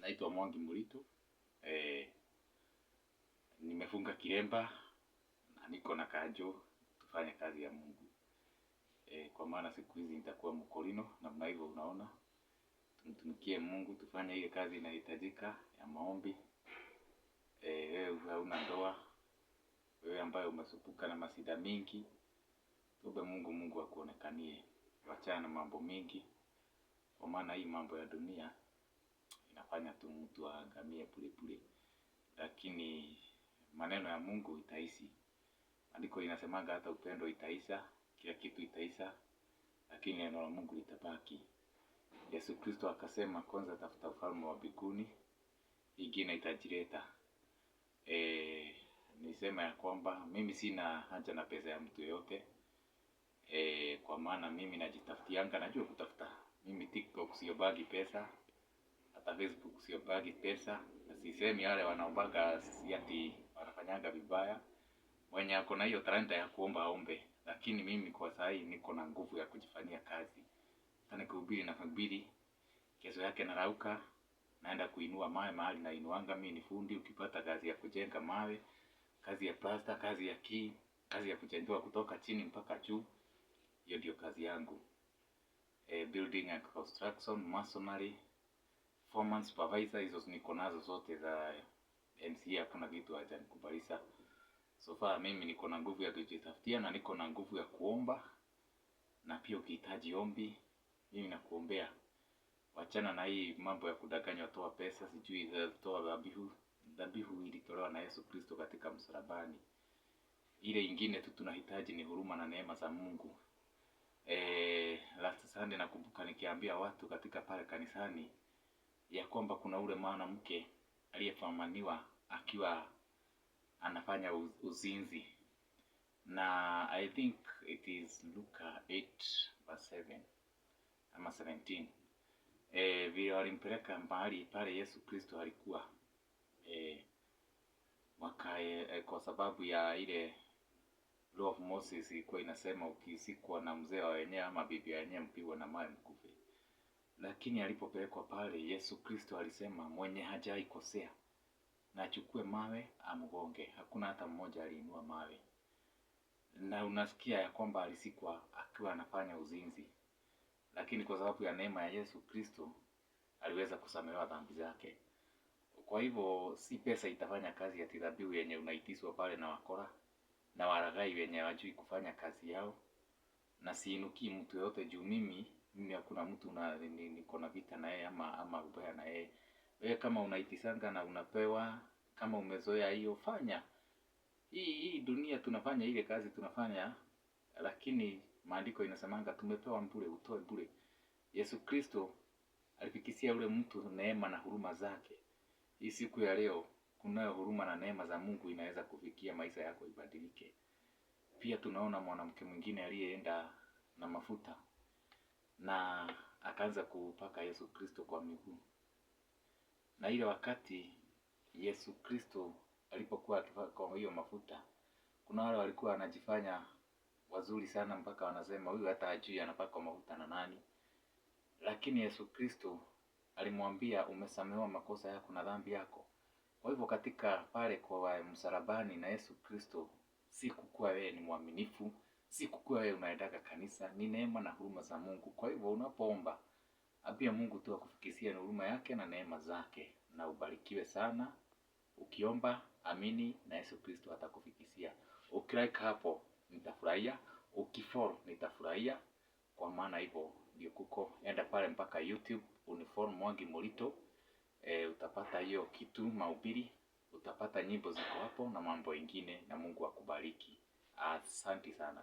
Naitwa Mwangi Mulito. Nimefunga kilemba na niko na kajo tufanye kazi ya Mungu. Kwa maana siku hizi nitakuwa mkolino na hivyo unaona. Tumtumikie Mungu, tufanye ile kazi inahitajika ya maombi. Wewe hauna ndoa, wewe ambaye umesumbuka na masida mingi, tuombe Mungu akuonekanie. Wachana na mambo mingi. Kwa maana hii mambo ya dunia inafanya tu mtu aangamie bure. Lakini maneno ya Mungu itaishi. Andiko inasemanga hata upendo itaisha, kila kitu itaisha, lakini neno la Mungu litabaki. Yesu Kristo akasema kwanza tafuta ufalme wa mbinguni, ingine itajileta. Nisema ya kwamba mimi sina haja na pesa ya mtu yote. Kwa maana mimi najitafutianga, najua kutafuta. Mimi TikTok siombangi pesa, hata Facebook siombangi pesa. Na sisemi wale wanaombaga si ati wanafanyanga vibaya. Mwenye ako na hiyo talanta ya kuomba aombe, lakini mimi kwa saa hii niko na nguvu ya kujifanyia kazi. Hata kuhubiri na kuhubiri, kesho yake narauka, naenda kuinua mawe mahali na inuanga. Mimi ni fundi. Ukipata kazi ya kujenga mawe, kazi ya plasta, kazi ya key, kazi ya kujenga kutoka chini mpaka juu, hiyo ndio kazi yangu. Building and construction, masonry, foreman, supervisor, hizo niko nazo zote za MCA. Hakuna kitu hajanikubalisha. So far mimi niko na nguvu ya kujitafutia na niko na nguvu ya kuomba. Na pia ukihitaji ombi, mimi nakuombea. Wachana na hii mambo ya kudanganywa toa pesa, sijui toa dhabihu. Dhabihu ilitolewa na Yesu Kristo katika msalabani. Ile ingine tu tunahitaji ni huruma na neema za Mungu. Last Sunday nakumbuka nikiambia watu katika pale kanisani ya kwamba kuna ule mwanamke aliyefumaniwa akiwa anafanya uzinzi. Na I think it is Luka 8:7 ama 17. Vile walimpeleka mahali pale Yesu Kristo alikuwa. Kwa sababu ya ile law of Moses ilikuwa inasema ukisikwa na mzee wa wenyewe ama bibi ya wenyewe mpigwe na mawe mkufe. Lakini alipopelekwa pale Yesu Kristo alisema mwenye hajai kosea na achukue mawe amgonge. Hakuna hata mmoja aliinua mawe. Na unasikia ya kwamba alisikwa akiwa anafanya uzinzi. Lakini kwa sababu ya neema ya Yesu Kristo aliweza kusamehewa dhambi zake. Kwa hivyo si pesa itafanya kazi ya dhabihu yenye unaitiswa pale na wakora na walaghai wenye hawajui kufanya kazi yao. Na siinuki mtu yote juu mimi hakuna mtu niko na vita na yeye ama ubaya na yeye. Wewe kama unaitisanga na unapewa, kama umezoea hiyo fanya. Hii dunia tunafanya ile kazi tunafanya, lakini maandiko inasemanga tumepewa bure, utoe bure. Yesu Kristo alifikishia yule mtu neema na huruma zake. Hii siku ya leo kunayo huruma na neema za Mungu inaweza kufikia maisha yako ibadilike. Pia tunaona mwanamke mwingine aliyeenda na mafuta na akaanza kupaka Yesu Kristo kwa miguu. Na ile wakati Yesu Kristo alipokuwa akipaka hiyo mafuta, kuna wale walikuwa wanajifanya wazuri sana mpaka wanasema huyu hata hajui anapaka mafuta na nani. Lakini Yesu Kristo alimwambia umesamehewa makosa yako na dhambi yako. Kwa hivyo katika pale kwa msalabani na Yesu Kristo, si kukuwa wewe ni mwaminifu, si kukuwa wewe unaendaga kanisa, ni neema na huruma za Mungu. Kwa hivyo unapoomba, ambia Mungu tu akufikishie huruma yake na neema zake, na ubarikiwe sana. Ukiomba, amini na Yesu Kristo atakufikishia. Ukilike hapo nitafurahia, ukifollow nitafurahia. Kwa maana hivyo ndio kuko. Enda pale mpaka YouTube unifollow Mwangi Mulito. Utapata hiyo kitu mahubiri, utapata nyimbo ziko hapo na mambo mengine, na Mungu akubariki. Asante sana.